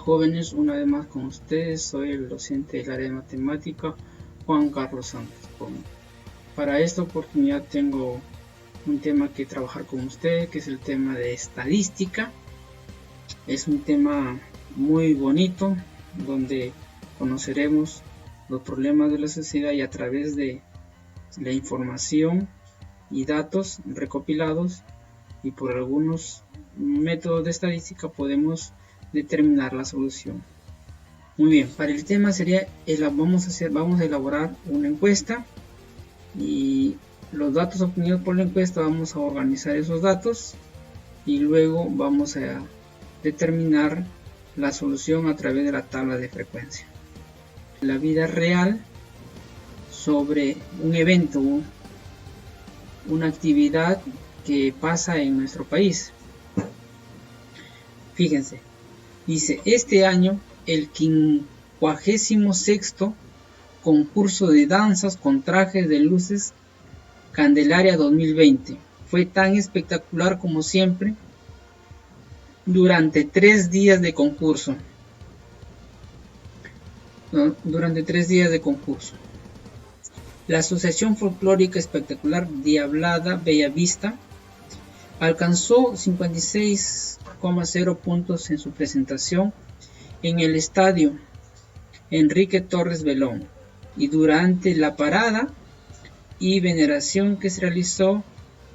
jóvenes, una vez más con ustedes, soy el docente del área de matemática, Juan Carlos Santos. Para esta oportunidad tengo un tema que trabajar con ustedes, que es el tema de estadística. Es un tema muy bonito, donde conoceremos los problemas de la sociedad y a través de la información y datos recopilados y por algunos métodos de estadística podemos determinar la solución. Muy bien, para el tema sería vamos a elaborar una encuesta y los datos obtenidos por la encuesta vamos a organizar esos datos y luego vamos a determinar la solución a través de la tabla de frecuencia. La vida real sobre un evento, una actividad que pasa en nuestro país. Fíjense, dice, este año el 56º concurso de danzas con trajes de luces Candelaria 2020 fue tan espectacular como siempre durante 3 días de concurso. La Asociación Folclórica Espectacular Diablada Bellavista alcanzó 56,0 puntos en su presentación en el estadio Enrique Torres Belón y durante la parada y veneración que se realizó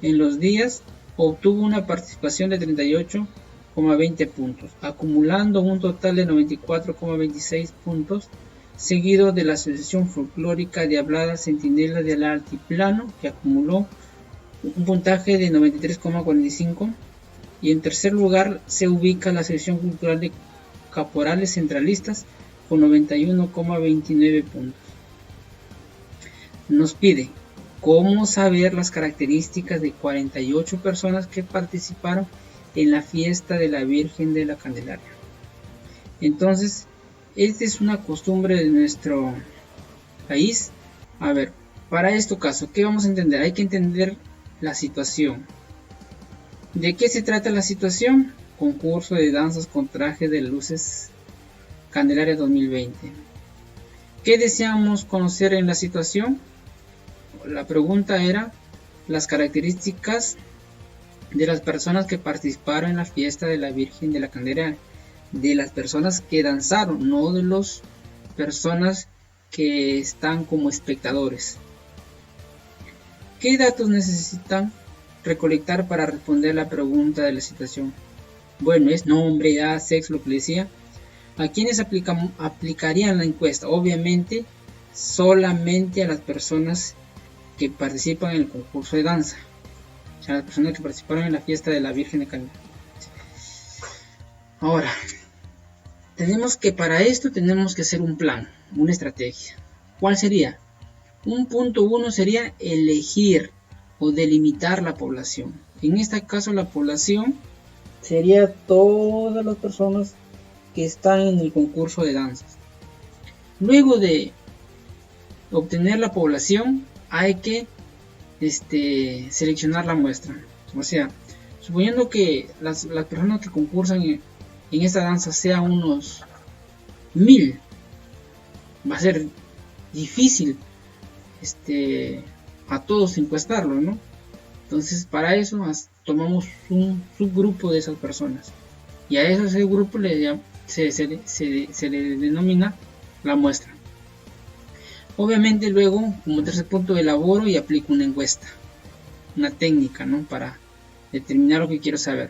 en los días obtuvo una participación de 38,20 puntos, acumulando un total de 94,26 puntos, seguido de la Asociación Folclórica Diablada Centinela del Altiplano, que acumuló un puntaje de 93,45, y en tercer lugar se ubica la Asociación Cultural de Caporales Centralistas con 91,29 puntos. Nos pide cómo saber las características de 48 personas que participaron en la fiesta de la Virgen de la Candelaria. Entonces, esta es una costumbre de nuestro país. A ver, para este caso, ¿qué vamos a entender? Hay que entender la situación. ¿De qué se trata la situación? Concurso de danzas con traje de luces Candelaria 2020. ¿Qué deseamos conocer en la situación? La pregunta era las características de las personas que participaron en la fiesta de la Virgen de la Candelaria, de las personas que danzaron, no de las personas que están como espectadores. ¿Qué datos necesitan recolectar para responder la pregunta de la situación? Bueno, es nombre, edad, sexo, lo que les decía. ¿A quiénes aplicarían la encuesta? Obviamente, solamente a las personas que participan en el concurso de danza, o sea, las personas que participaron en la fiesta de la Virgen de Candelaria. Ahora, para esto tenemos que hacer un plan, una estrategia. ¿Cuál sería? Un punto 1 sería elegir o delimitar la población. En este caso la población sería todas las personas que están en el concurso de danzas. Luego de obtener la población hay que seleccionar la muestra. O sea, suponiendo que las personas que concursan en esta danza sean unos 1000, va a ser difícil a todos encuestarlo, ¿no? Entonces para eso tomamos un subgrupo de esas personas y a ese grupo se le denomina la muestra. Obviamente luego, como tercer punto, elaboro y aplico una encuesta, una técnica, ¿no? Para determinar lo que quiero saber.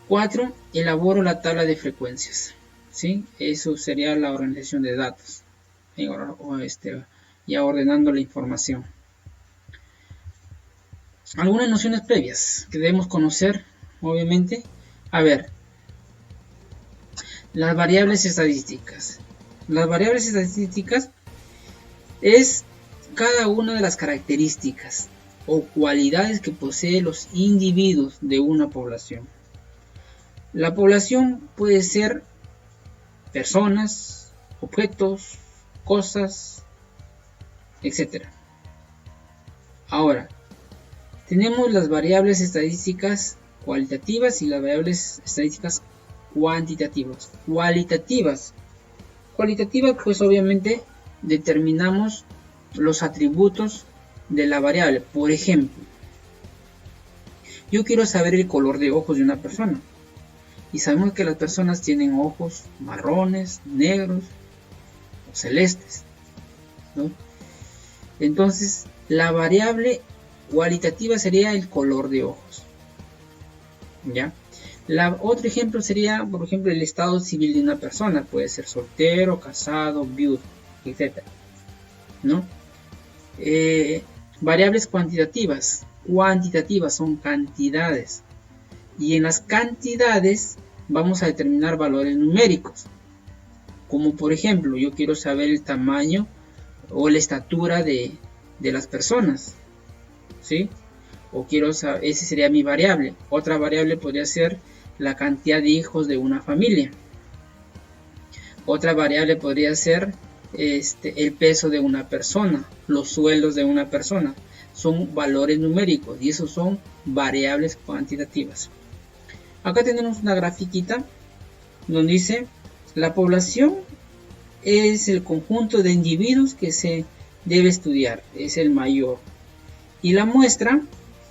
4. Elaboro la tabla de frecuencias, ¿sí? Eso sería la organización de datos, ya ordenando la información. Algunas nociones previas que debemos conocer, obviamente. A ver, las variables estadísticas. Las variables estadísticas es cada una de las características o cualidades que poseen los individuos de una población. La población puede ser personas, objetos, cosas, etc. Ahora, tenemos las variables estadísticas cualitativas y las variables estadísticas cuantitativas. Cualitativas, pues obviamente determinamos los atributos de la variable. Por ejemplo, yo quiero saber el color de ojos de una persona. Y sabemos que las personas tienen ojos marrones, negros o celestes, ¿no? Entonces, la variable cualitativa sería el color de ojos. ¿Ya? Otro ejemplo sería, por ejemplo, el estado civil de una persona. Puede ser soltero, casado, viudo, etc. ¿No? Variables cuantitativas. Cuantitativas son cantidades. Y en las cantidades vamos a determinar valores numéricos. Como por ejemplo, yo quiero saber el tamaño o la estatura de las personas. ¿Sí? O quiero saber, esa sería mi variable. Otra variable podría ser la cantidad de hijos de una familia. Otra variable podría ser el peso de una persona, los sueldos de una persona. Son valores numéricos y esos son variables cuantitativas. Acá tenemos una grafiquita donde dice la población es el conjunto de individuos que se debe estudiar, es el mayor. Y la muestra,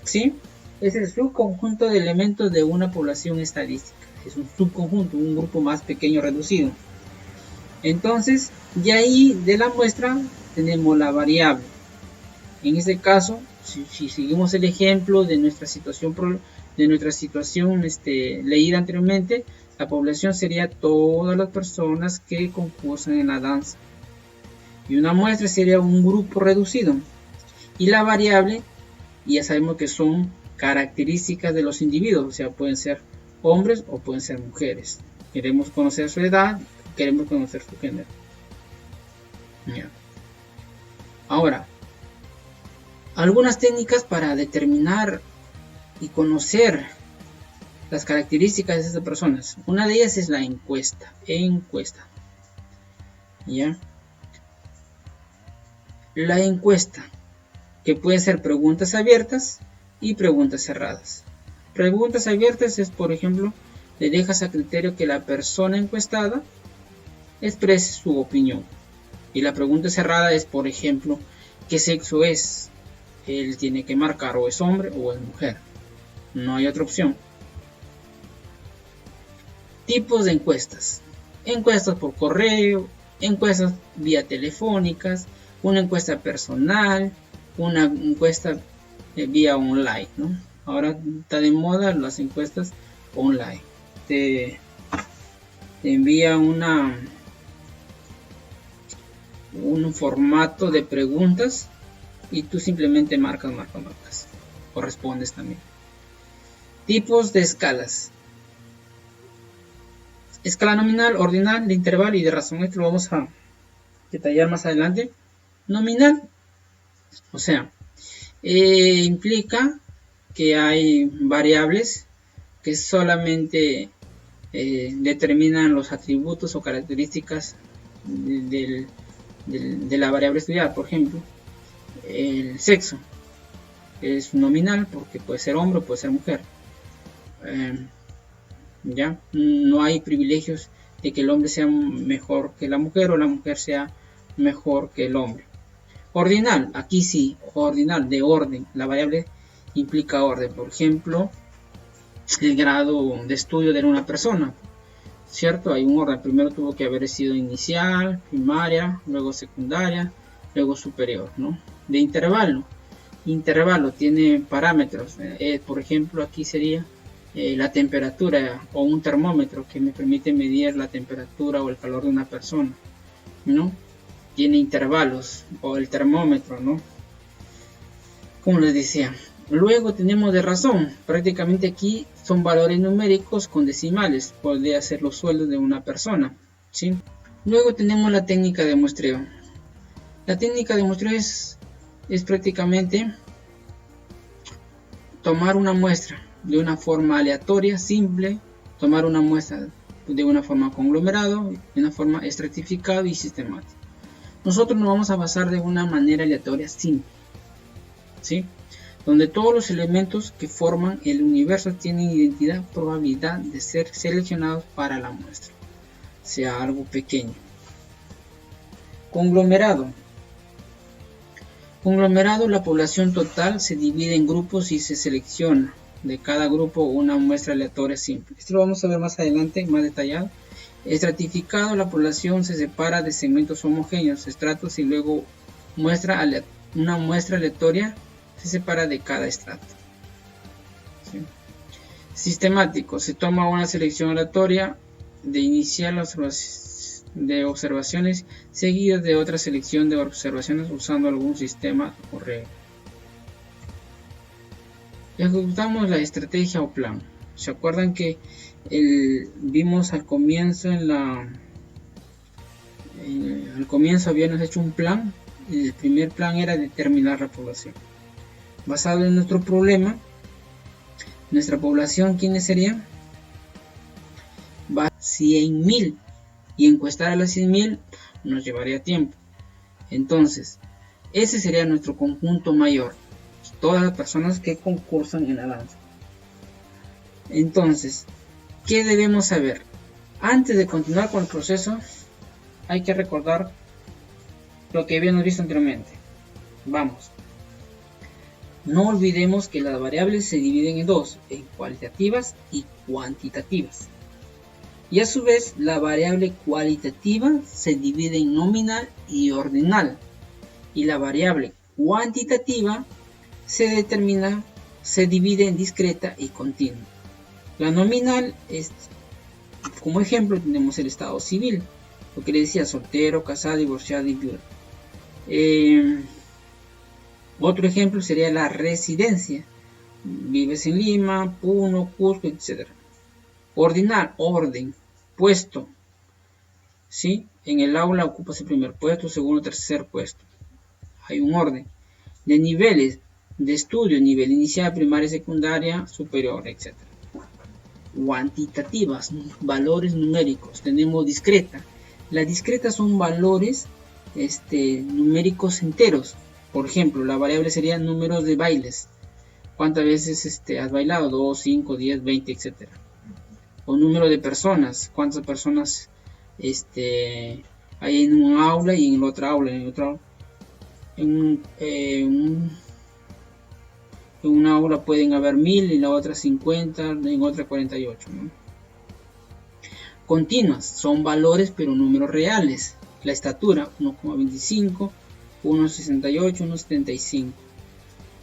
¿sí?, es el subconjunto de elementos de una población estadística. Es un subconjunto, un grupo más pequeño reducido. Entonces, de ahí de la muestra tenemos la variable. En este caso, si seguimos el ejemplo de nuestra situación leída anteriormente, la población sería todas las personas que concursan en la danza. Y una muestra sería un grupo reducido. Y la variable, ya sabemos que son características de los individuos, o sea, pueden ser hombres o pueden ser mujeres. Queremos conocer su edad, queremos conocer su género. Ya. Ahora, algunas técnicas para determinar y conocer las características de estas personas. Una de ellas es la encuesta. ¿Ya? La encuesta, que puede ser preguntas abiertas y preguntas cerradas. Preguntas abiertas es, por ejemplo, le dejas a criterio que la persona encuestada exprese su opinión. Y la pregunta cerrada es, por ejemplo, ¿qué sexo es? Él tiene que marcar o es hombre o es mujer. No hay otra opción. Tipos de encuestas. Encuestas por correo, encuestas vía telefónicas, una encuesta personal, una encuesta vía online, ¿no? Ahora está de moda las encuestas online. Te envía un formato de preguntas y tú simplemente marcas o respondes también. Tipos de escalas. Escala nominal, ordinal, de intervalo y de razón. Esto lo vamos a detallar más adelante. Nominal, o sea, implica que hay variables que solamente determinan los atributos o características de la variable estudiada. Por ejemplo, el sexo es nominal porque puede ser hombre o puede ser mujer. ¿Ya? No hay privilegios de que el hombre sea mejor que la mujer o la mujer sea mejor que el hombre. Ordinal, aquí sí, ordinal, de orden. La variable implica orden. Por ejemplo, el grado de estudio de una persona, ¿cierto? Hay un orden. Primero tuvo que haber sido inicial, primaria, luego secundaria, luego superior, ¿no? De intervalo. Intervalo tiene parámetros. Por ejemplo, aquí sería la temperatura o un termómetro que me permite medir la temperatura o el calor de una persona, ¿no? Tiene intervalos, o el termómetro, ¿no? Como les decía. Luego tenemos de razón. Prácticamente aquí son valores numéricos con decimales. Podría ser los sueldos de una persona, ¿sí? Luego tenemos la técnica de muestreo. La técnica de muestreo es prácticamente tomar una muestra de una forma aleatoria, simple, tomar una muestra de una forma conglomerado, de una forma estratificada y sistemática. Nosotros nos vamos a basar de una manera aleatoria simple, ¿sí? donde todos los elementos que forman el universo tienen identidad, probabilidad de ser seleccionados para la muestra, sea algo pequeño. Conglomerado. Conglomerado, la población total se divide en grupos y se selecciona de cada grupo una muestra aleatoria simple. Esto lo vamos a ver más adelante, más detallado. Estratificado, la población se separa de segmentos homogéneos, estratos, y luego una muestra aleatoria se separa de cada estrato. ¿Sí? Sistemático, se toma una selección aleatoria de inicial de observaciones seguidas de otra selección de observaciones usando algún sistema o regla. Ejecutamos la estrategia o plan. ¿Se acuerdan que vimos al comienzo al comienzo habíamos hecho un plan? El primer plan era determinar la población. Basado en nuestro problema, nuestra población, ¿quiénes serían? Va a 100.000, y encuestar a las 100.000 nos llevaría tiempo. Entonces, ese sería nuestro conjunto mayor, todas las personas que concursan en la danza. Entonces, ¿qué debemos saber? Antes de continuar con el proceso, hay que recordar lo que habíamos visto anteriormente. Vamos. No olvidemos que las variables se dividen en dos, en cualitativas y cuantitativas. Y a su vez, la variable cualitativa se divide en nominal y ordinal. Y la variable cuantitativa se divide en discreta y continua. La nominal es, como ejemplo, tenemos el estado civil, lo que le decía: soltero, casado, divorciado y viuda. Otro ejemplo sería la residencia: vives en Lima, Puno, Cusco, etc. Ordinal, orden, puesto, ¿sí? En el aula ocupas el primer puesto, segundo, tercer puesto. Hay un orden. De niveles de estudio: nivel inicial, primaria, secundaria, superior, etc. Cuantitativas, valores numéricos. Tenemos discreta. Las discretas son valores numéricos enteros. Por ejemplo, la variable sería números de bailes. ¿Cuántas veces has bailado? 2, 5, 10, 20, etc. O número de personas. ¿Cuántas personas hay en un aula y en otra aula? En una aula pueden haber 1000, en la otra 50, en otra 48. ¿no? Continuas son valores pero números reales. La estatura: 1,25, 1,68, 1,75.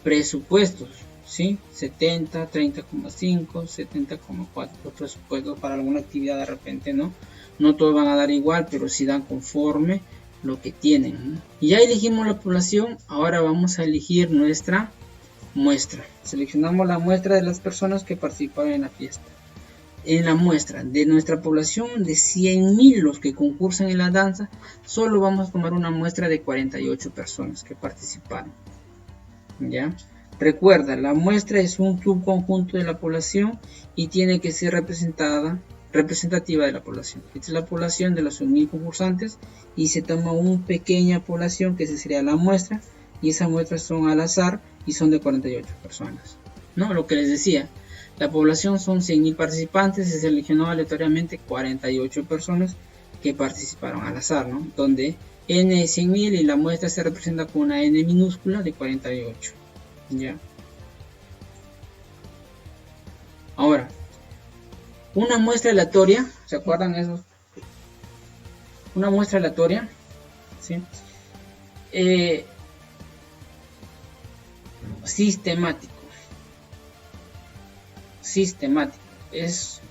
Presupuestos, ¿sí? 70, 30,5, 70,4. Los presupuestos para alguna actividad de repente no todos van a dar igual, pero sí dan conforme lo que tienen, ¿no? Y ya elegimos la población. Ahora vamos a elegir nuestra muestra. Seleccionamos la muestra de las personas que participaron en la fiesta. En la muestra de nuestra población de 100.000 los que concursan en la danza, solo vamos a tomar una muestra de 48 personas que participaron. ¿Ya? Recuerda, la muestra es un subconjunto de la población y tiene que ser representativa de la población. Esta es la población de los 100.000 concursantes y se toma una pequeña población que sería la muestra, y esas muestras son al azar y son de 48 personas. ¿No? Lo que les decía, la población son 100.000 participantes, se seleccionó aleatoriamente 48 personas que participaron al azar, ¿no? Donde n es 100.000 y la muestra se representa con una n minúscula de 48. ¿Ya? Ahora, una muestra aleatoria, ¿se acuerdan eso? Una muestra aleatoria, ¿sí? Sistemático es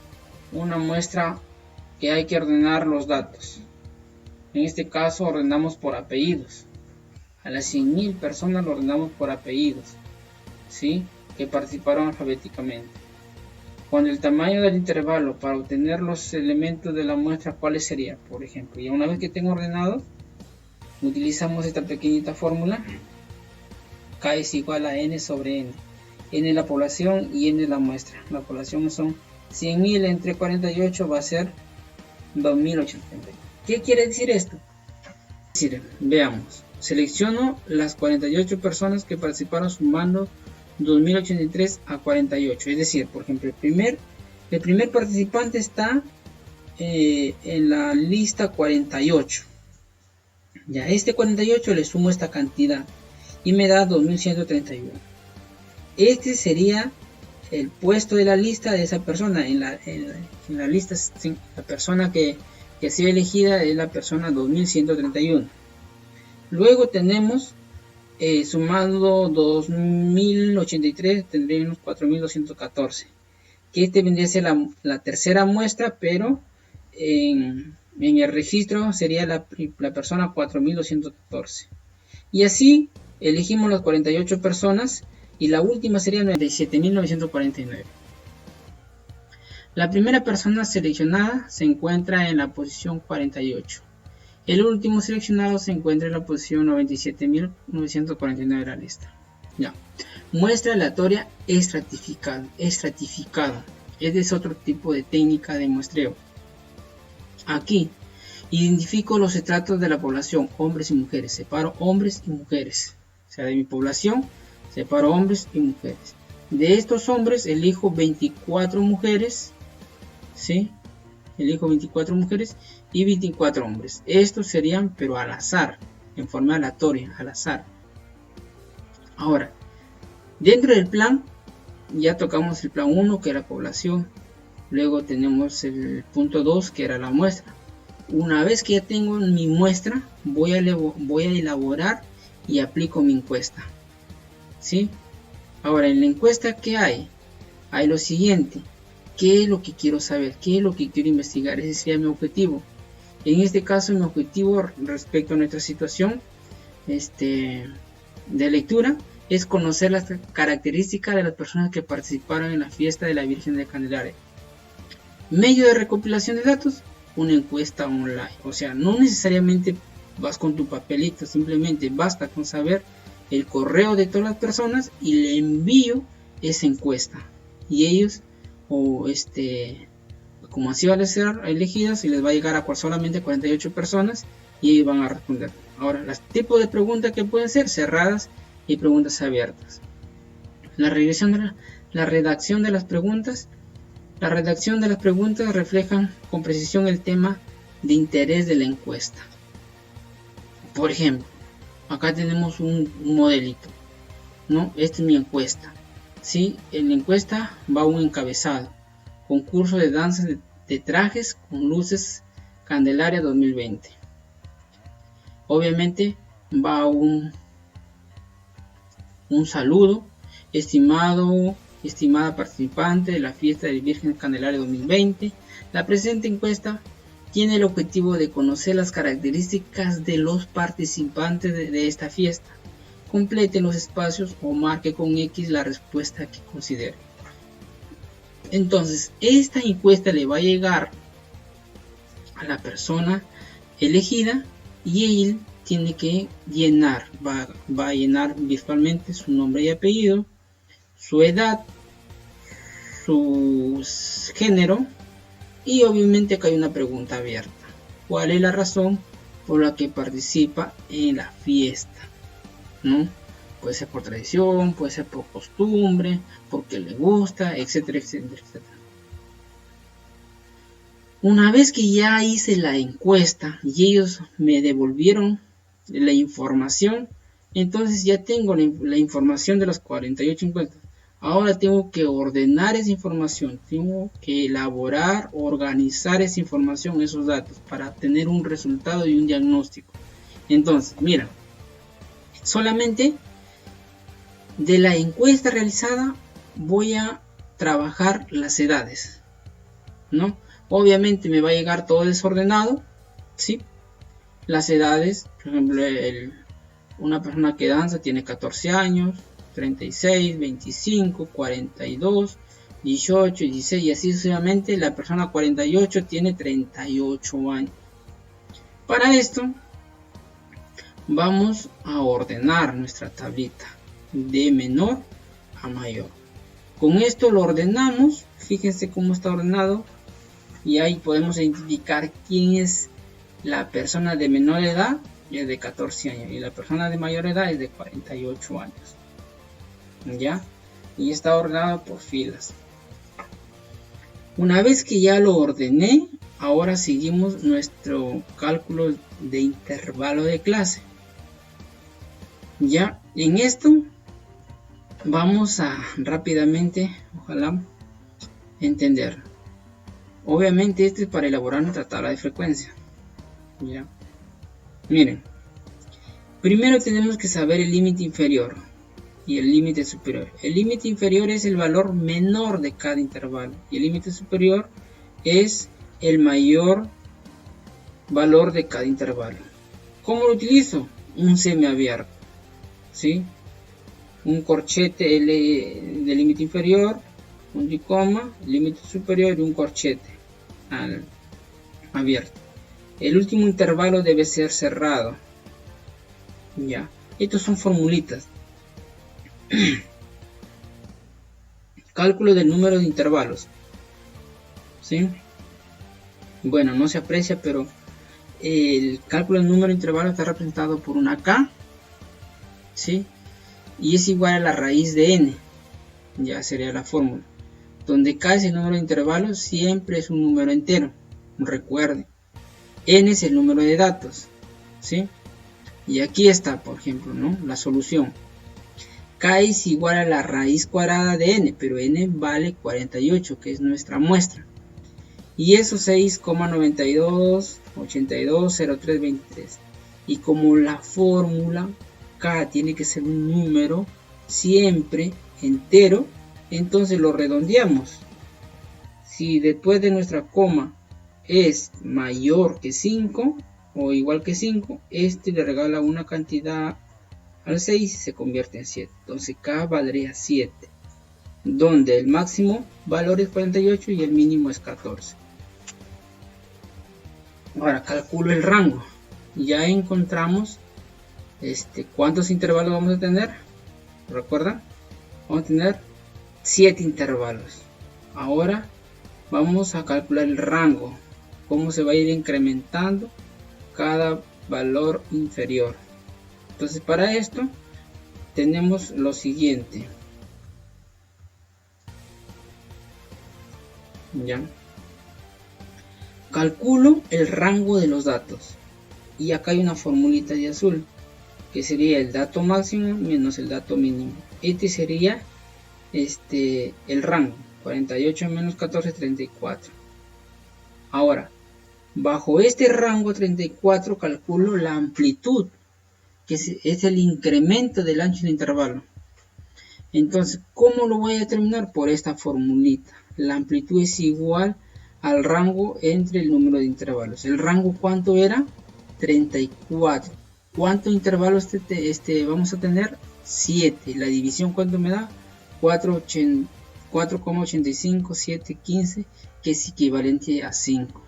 una muestra que hay que ordenar los datos. En este caso ordenamos por apellidos. A las 100.000 personas lo ordenamos por apellidos, ¿sí? Que participaron alfabéticamente. Con el tamaño del intervalo para obtener los elementos de la muestra, ¿cuáles serían? Por ejemplo, y una vez que tengo ordenado, utilizamos esta pequeñita fórmula. K es igual a n sobre n. N es la población y n es la muestra. La población son 100.000 entre 48 va a ser 2.080. ¿Qué quiere decir esto? Es decir, veamos. Selecciono las 48 personas que participaron sumando 2083 a 48. Es decir, por ejemplo, el primer participante está en la lista 48. Ya, este 48 le sumo esta cantidad y me da 2131. Este sería el puesto de la lista de esa persona. En la lista, la persona que ha sido elegida es la persona 2131. Luego tenemos, sumando 2083, tendríamos 4214. Que este vendría a ser la tercera muestra, pero en el registro sería la persona 4214. Y así elegimos las 48 personas y la última sería 97.949. La primera persona seleccionada se encuentra en la posición 48. El último seleccionado se encuentra en la posición 97.949 de la lista. Ya. Muestra aleatoria estratificada. Este es otro tipo de técnica de muestreo. Aquí identifico los estratos de la población, hombres y mujeres. Separo hombres y mujeres. O sea, de mi población separo hombres y mujeres. De estos hombres elijo 24 mujeres. ¿Sí? Elijo 24 mujeres y 24 hombres. Estos serían, pero al azar, en forma aleatoria, al azar. Ahora, dentro del plan, ya tocamos el plan 1, que era población. Luego tenemos el punto 2, que era la muestra. Una vez que ya tengo mi muestra, voy a elaborar y aplico mi encuesta. ¿Sí? Ahora, en la encuesta, ¿qué hay? Hay lo siguiente. ¿Qué es lo que quiero saber? ¿Qué es lo que quiero investigar? Ese sería mi objetivo. En este caso, mi objetivo respecto a nuestra situación de lectura es conocer las características de las personas que participaron en la fiesta de la Virgen de Candelaria. Medio de recopilación de datos, una encuesta online. O sea, no necesariamente vas con tu papelito, simplemente basta con saber el correo de todas las personas y le envío esa encuesta. Y ellos, como así van a ser elegidos, y les va a llegar a solamente 48 personas y ellos van a responder. Ahora, los tipos de preguntas que pueden ser cerradas y preguntas abiertas. La redacción de las preguntas. La redacción de las preguntas reflejan con precisión el tema de interés de la encuesta. Por ejemplo, acá tenemos un modelito, ¿no? Esta es mi encuesta. ¿Sí? En la encuesta va un encabezado. Concurso de danzas de trajes con luces Candelaria 2020. Obviamente va un saludo. Estimada participante de la fiesta de Virgen Candelaria 2020, la presente encuesta tiene el objetivo de conocer las características de los participantes de esta fiesta. Complete los espacios o marque con X la respuesta que considere. Entonces, esta encuesta le va a llegar a la persona elegida y él tiene que llenar, va a llenar virtualmente su nombre y apellido, su edad, su género y obviamente acá hay una pregunta abierta. ¿Cuál es la razón por la que participa en la fiesta? ¿No? Puede ser por tradición, puede ser por costumbre, porque le gusta, etcétera, etcétera, etcétera. Una vez que ya hice la encuesta y ellos me devolvieron la información, entonces ya tengo la información de las 48 encuestas. Ahora tengo que ordenar esa información, tengo que elaborar, organizar esa información, esos datos, para tener un resultado y un diagnóstico. Entonces, mira, solamente de la encuesta realizada voy a trabajar las edades, ¿no? Obviamente me va a llegar todo desordenado, ¿sí? Las edades, por ejemplo, una persona que danza tiene 14 años, 36, 25, 42, 18, 16 y así sucesivamente. La persona 48 tiene 38 años. Para esto vamos a ordenar nuestra tablita de menor a mayor. Con esto lo ordenamos, fíjense cómo está ordenado y ahí podemos identificar quién es la persona de menor edad, es de 14 años y la persona de mayor edad es de 48 años. ¿Ya? y está ordenado por filas. Una vez que ya lo ordené, ahora seguimos nuestro cálculo de intervalo de clase. Ya en esto vamos a rápidamente, ojalá, entender. Obviamente este es para elaborar nuestra tabla de frecuencia. Ya. Miren, primero tenemos que saber el límite inferior y el límite superior. El límite inferior es el valor menor de cada intervalo y el límite superior es el mayor valor de cada intervalo. ¿Cómo lo utilizo? Un semiabierto, ¿sí? Un corchete L de límite inferior, punto y coma, límite superior y un corchete abierto. El último intervalo debe ser cerrado. Ya, estos son formulitas. Cálculo del número de intervalos, ¿sí? Bueno, no se aprecia, pero el cálculo del número de intervalos está representado por una K, ¿sí? Y es igual a la raíz de n. Ya sería la fórmula. Donde K es el número de intervalos, siempre es un número entero. Recuerden, n es el número de datos, ¿sí? Y aquí está, por ejemplo, ¿no? La solución. K es igual a la raíz cuadrada de n, pero n vale 48, que es nuestra muestra. Y eso 6,92820323. Y como la fórmula K tiene que ser un número siempre entero, entonces lo redondeamos. Si después de nuestra coma es mayor que 5 o igual que 5, este le regala una cantidad al 6 y se convierte en 7. Entonces K valdría 7, donde el máximo valor es 48 y el mínimo es 14. Ahora calculo el rango. Ya encontramos cuántos intervalos vamos a tener. ¿Recuerdan? Vamos a tener 7 intervalos. Ahora vamos a calcular el rango, cómo se va a ir incrementando cada valor inferior. Entonces para esto tenemos lo siguiente. Ya. Calculo el rango de los datos. Y acá hay una formulita de azul, que sería el dato máximo menos el dato mínimo. Este sería el rango. 48 menos 14, 34. Ahora, bajo este rango 34 calculo la amplitud, que es el incremento del ancho del intervalo. Entonces, ¿cómo lo voy a determinar? Por esta formulita. La amplitud es igual al rango entre el número de intervalos. ¿El rango cuánto era? 34. ¿Cuántos intervalos vamos a tener? 7. La división, ¿cuánto me da? 4,85, 7, 15, que es equivalente a 5.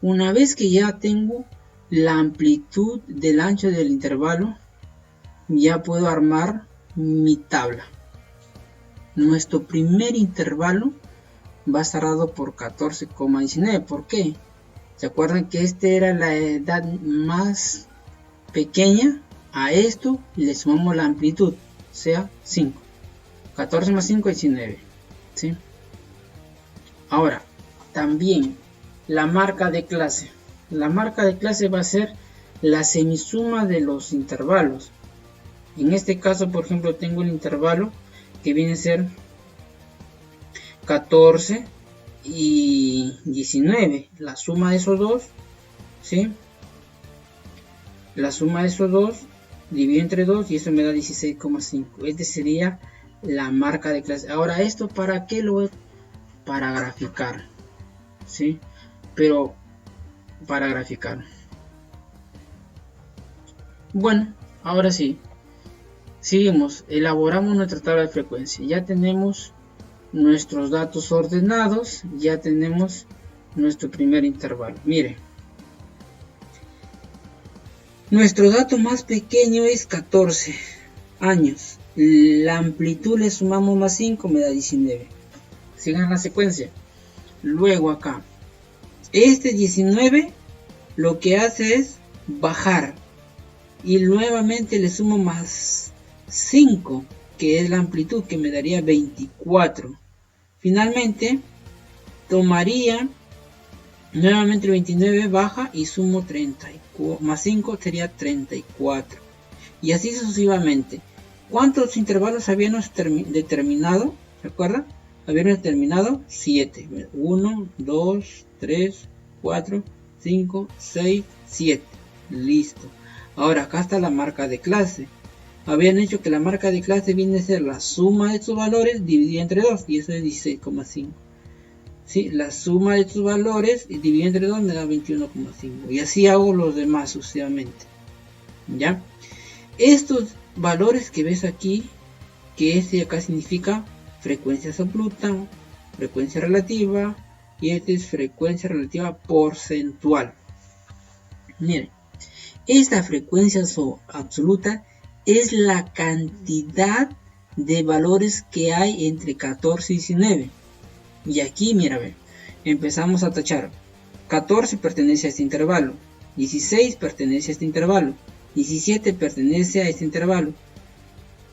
Una vez que ya tengo la amplitud del ancho del intervalo, ya puedo armar mi tabla. Nuestro primer intervalo va cerrado por 14,19. ¿Por qué? ¿Se acuerdan que era la edad más pequeña? A esto le sumamos la amplitud, o sea 5. 14 más 5 es 19, ¿sí? Ahora, también la marca de clase. La marca de clase va a ser la semisuma de los intervalos. En este caso, por ejemplo, tengo el intervalo que viene a ser 14 y 19. La suma de esos dos, ¿sí? La suma de esos dos divido entre 2 y eso me da 16,5. Este sería la marca de clase. Ahora, ¿esto para qué lo es? Para graficar, ¿sí? Pero para graficar. Bueno, ahora sí. Seguimos, elaboramos nuestra tabla de frecuencia. Ya tenemos nuestros datos ordenados, ya tenemos nuestro primer intervalo. Mire, nuestro dato más pequeño es 14 años. La amplitud le sumamos más 5, me da 19. Sigan la secuencia. Luego acá, este 19 lo que hace es bajar. Y nuevamente le sumo más 5. que es la amplitud, que me daría 24. Finalmente, tomaría nuevamente el 29, baja y sumo 34, más 5 sería 34. Y así sucesivamente. ¿Cuántos intervalos habíamos determinado? ¿Se acuerdan? Habíamos determinado 7. 1, 2, 3, 4, 5, 6, 7. Listo. Ahora acá está la marca de clase. Habían hecho que la marca de clase viene a ser la suma de estos valores dividida entre 2. Y eso es 16,5. ¿Sí? La suma de estos valores dividida entre 2 me da 21,5. Y así hago los demás sucesivamente. ¿Ya? Estos valores que ves aquí, que este acá significa frecuencia absoluta, frecuencia relativa, y este es frecuencia relativa porcentual. Miren, esta frecuencia absoluta es la cantidad de valores que hay entre 14 y 19. Y aquí, mira, empezamos a tachar. 14 pertenece a este intervalo, 16 pertenece a este intervalo, 17 pertenece a este intervalo,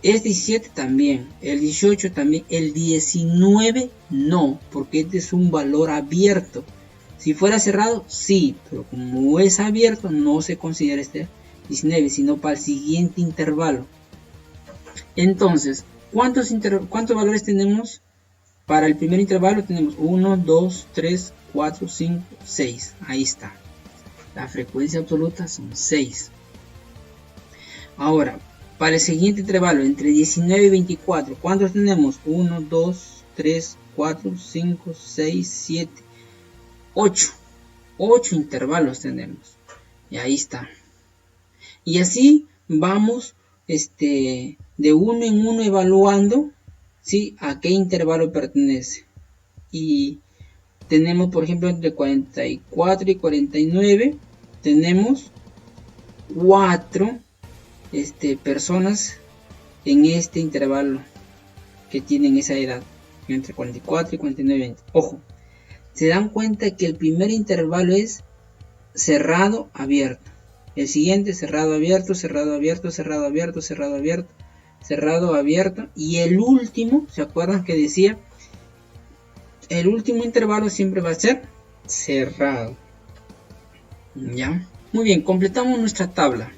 el 17 también, el 18 también, el 19 no, porque este es un valor abierto. Si fuera cerrado, sí, pero como es abierto, no se considera este 19, sino para el siguiente intervalo. Entonces, ¿cuántos valores tenemos? Para el primer intervalo tenemos 1, 2, 3, 4, 5, 6. Ahí está. La frecuencia absoluta son 6. Ahora, para el siguiente intervalo, entre 19 y 24, ¿cuántos tenemos? 1, 2, 3, 4, 5, 6, 7, 8. 8 intervalos tenemos. Y ahí está. Y así vamos de uno en uno evaluando, ¿sí?, a qué intervalo pertenece. Y tenemos, por ejemplo, entre 44 y 49, tenemos 4 personas en este intervalo que tienen esa edad, entre 44 y 49. Ojo, se dan cuenta que el primer intervalo es cerrado, abierto. El siguiente cerrado, abierto, cerrado, abierto, cerrado, abierto, cerrado, abierto, cerrado, abierto. Y el último, ¿se acuerdan que decía? El último intervalo siempre va a ser cerrado. ¿Ya? Muy bien, completamos nuestra tabla.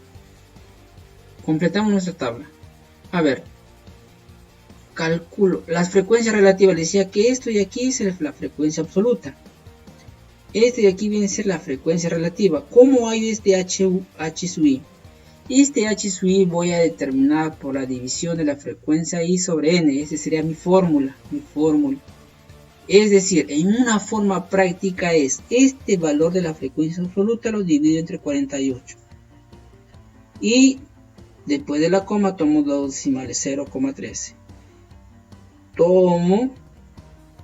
A ver, calculo las frecuencias relativas. Decía que esto y aquí es la frecuencia absoluta. Este de aquí viene a ser la frecuencia relativa. ¿Cómo hay este H sub I? Este H sub I voy a determinar por la división de la frecuencia I sobre N. Esa sería mi fórmula. Es decir, en una forma práctica es este valor de la frecuencia absoluta lo divido entre 48. Y después de la coma tomo dos decimales, 0,13. Tomo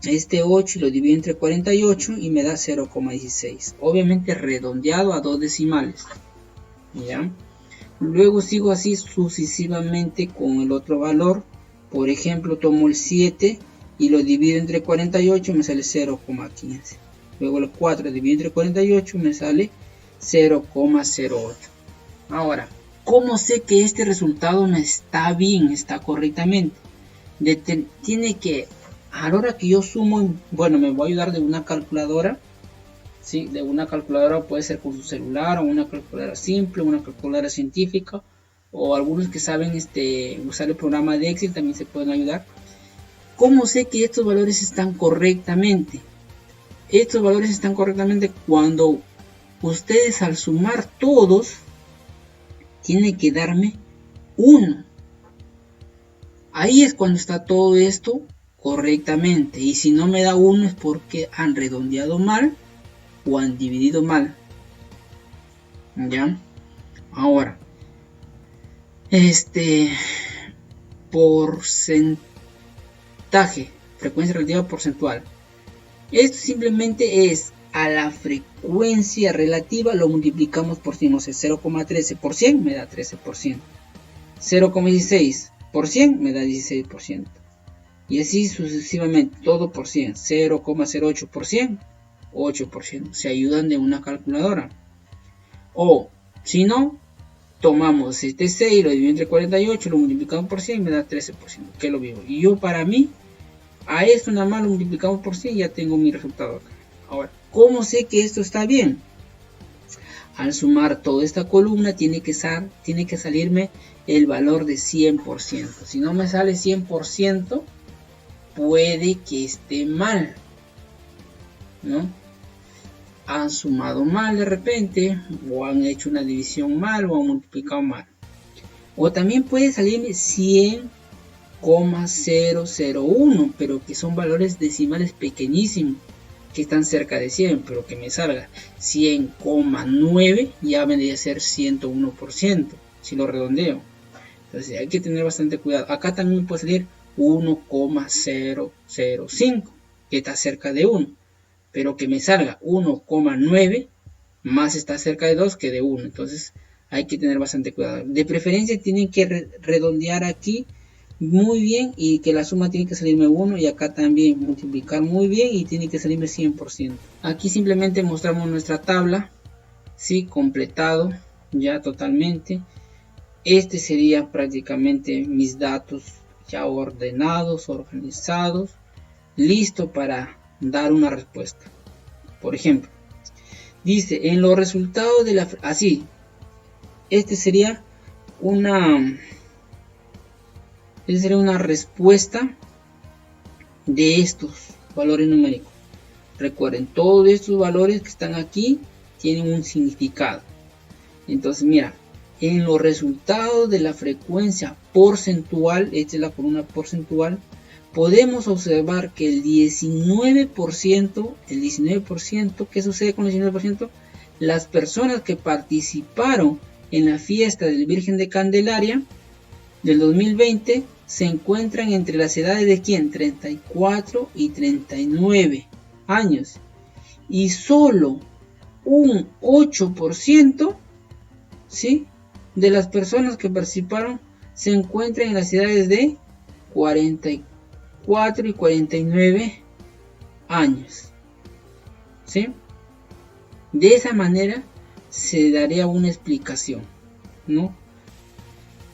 este 8 y lo divido entre 48 y me da 0,16. Obviamente redondeado a 2 decimales. ¿Ya? Luego sigo así sucesivamente con el otro valor. Por ejemplo, tomo el 7 y lo divido entre 48, me sale 0,15. Luego el 4 dividido entre 48 me sale 0,08. Ahora, ¿cómo sé que este resultado me está bien, está correctamente? Tiene que, a la hora que yo sumo, bueno, me voy a ayudar de una calculadora. ¿Sí? De una calculadora, puede ser con su celular, o una calculadora simple, una calculadora científica, o algunos que saben usar el programa de Excel también se pueden ayudar. ¿Cómo sé que estos valores están correctamente? Estos valores están correctamente cuando ustedes, al sumar todos, tienen que darme 1. Ahí es cuando está todo esto correctamente. Y si no me da 1 es porque han redondeado mal o han dividido mal. ¿Ya? Ahora, porcentaje, frecuencia relativa porcentual. Esto simplemente es a la frecuencia relativa lo multiplicamos por 100. O sea, 0,13 por 100 me da 13%. 0,16 por 100 me da 16%. Y así sucesivamente, todo por 100. 0,08 por 100, 8%. Se ayudan de una calculadora. O, si no, tomamos este 6, lo dividimos entre 48, lo multiplicamos por 100 y me da 13%, que es lo mismo. Y yo, para mí, a esto nada más lo multiplicamos por 100 y ya tengo mi resultado acá. Ahora, ¿cómo sé que esto está bien? Al sumar toda esta columna tiene que salirme el valor de 100%. Si no me sale 100%, puede que esté mal, ¿no? Han sumado mal de repente, o han hecho una división mal, o han multiplicado mal. O también puede salirme 100,001, pero que son valores decimales pequeñísimos, que están cerca de 100, pero que me salga 100,9, ya vendría a ser 101%, si lo redondeo. Entonces hay que tener bastante cuidado. Acá también puede salir 1,005, que está cerca de 1, pero que me salga 1,9, más está cerca de 2 que de 1. Entonces hay que tener bastante cuidado. De preferencia tienen que redondear aquí muy bien, y que la suma tiene que salirme 1, y acá también multiplicar muy bien y tiene que salirme 100%. Aquí simplemente mostramos nuestra tabla, ¿sí? Completado ya totalmente. Este sería prácticamente mis datos ya ordenados, organizados, listo para dar una respuesta. Por ejemplo, dice en los resultados de la... Así, este sería una respuesta de estos valores numéricos. Recuerden, todos estos valores que están aquí tienen un significado. Entonces, mira, en los resultados de la frecuencia porcentual, esta es la columna porcentual, podemos observar que el 19%, ¿qué sucede con el 19%? Las personas que participaron en la fiesta del Virgen de Candelaria del 2020 se encuentran entre las edades de ¿quién? 34 y 39 años. Y solo un 8%, ¿sí?, de las personas que participaron se encuentran en las edades de 44 y 49 años. ¿Sí? De esa manera se daría una explicación, ¿no?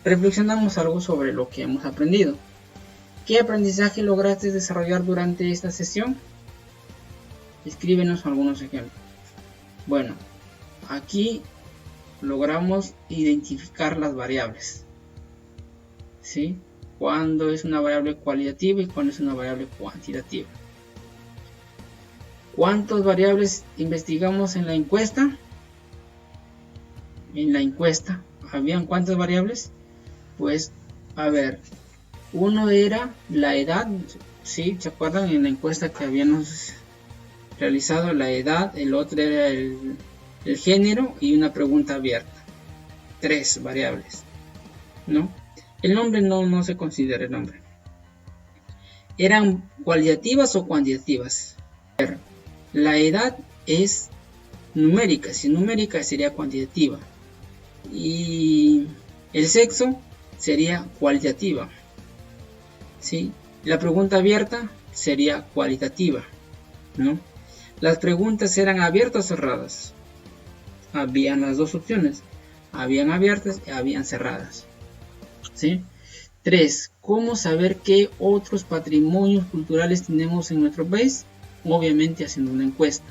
Reflexionamos algo sobre lo que hemos aprendido. ¿Qué aprendizaje lograste desarrollar durante esta sesión? Escríbenos algunos ejemplos. Bueno, aquí logramos identificar las variables, ¿sí? Cuándo es una variable cualitativa y cuándo es una variable cuantitativa. ¿Cuántas variables investigamos en la encuesta? En la encuesta, ¿habían cuántas variables? Pues, a ver, uno era la edad, ¿sí? ¿Se acuerdan? En la encuesta que habíamos realizado, la edad, el otro era el género y una pregunta abierta. 3 variables, ¿no? El nombre no se considera el nombre. ¿Eran cualitativas o cuantitativas? La edad es numérica, si numérica sería cuantitativa. Y el sexo sería cualitativa, ¿sí? La pregunta abierta sería cualitativa, ¿no? Las preguntas eran abiertas o cerradas. Habían las dos opciones, habían abiertas y habían cerradas, ¿sí? 3. ¿Cómo saber qué otros patrimonios culturales tenemos en nuestro país? Obviamente haciendo una encuesta.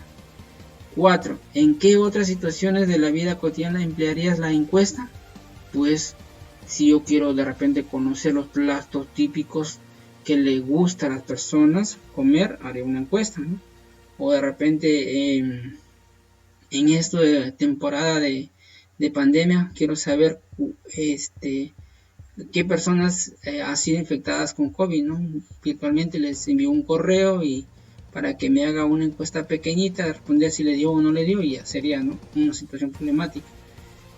4. ¿En qué otras situaciones de la vida cotidiana emplearías la encuesta? Pues si yo quiero de repente conocer los platos típicos que le gusta a las personas comer, haré una encuesta, ¿no? O de repente en esta temporada de pandemia quiero saber qué personas han sido infectadas con COVID, ¿no? Virtualmente les envío un correo y para que me haga una encuesta pequeñita, responder si le dio o no le dio, y ya sería, ¿no?, una situación problemática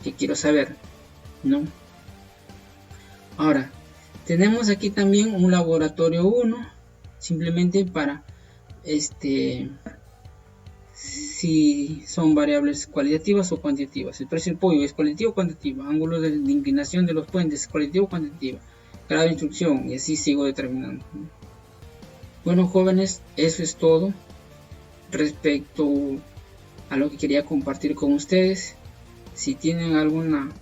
que quiero saber, ¿no? Ahora, tenemos aquí también un laboratorio 1, simplemente para si son variables cualitativas o cuantitativas. El precio del pollo es cualitativo o cuantitativo, ángulo de inclinación de los puentes, cualitativo o cuantitativo, grado de instrucción, y así sigo determinando, ¿no? Bueno, jóvenes, eso es todo respecto a lo que quería compartir con ustedes. Si tienen alguna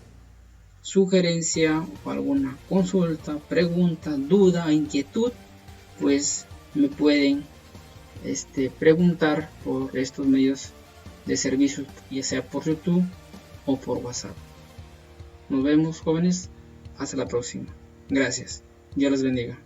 sugerencia o alguna consulta, pregunta, duda, inquietud, pues me pueden preguntar por estos medios de servicio, ya sea por YouTube o por WhatsApp. Nos vemos, jóvenes, hasta la próxima. Gracias. Dios les bendiga.